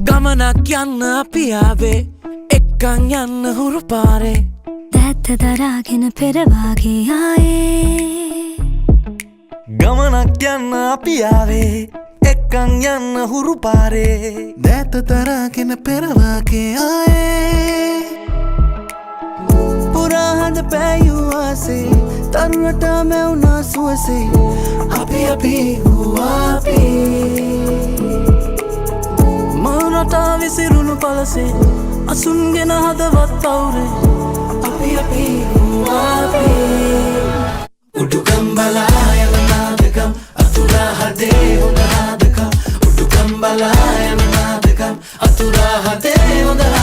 ගමනක් යන්න අපි ආවේ එක්කන් යන්න හුරු පාරේ දැත්ත දරාගෙන පෙරවාගේ ආයේ ගමනක් යන්න අපි ආවේ එක්කන් යන්න හුරු පාරේ දැත්ත දරාගෙන පෙරවාගේ ආයේ පුරා හඳ පෑයූ ආසේ තරුණට මැවුනා සුවසේ අපි හුවාපි මනතා විසිරුණු පලසේ අසුන්ගෙන හදවත් අවුරේ අපි හුවාපි උඩුකම් බලා යන නාදකම් අතුරා හදේ හොඳ නාදකම් උඩුකම් බලා යන නාදකම් අතුරා හදේ හොඳ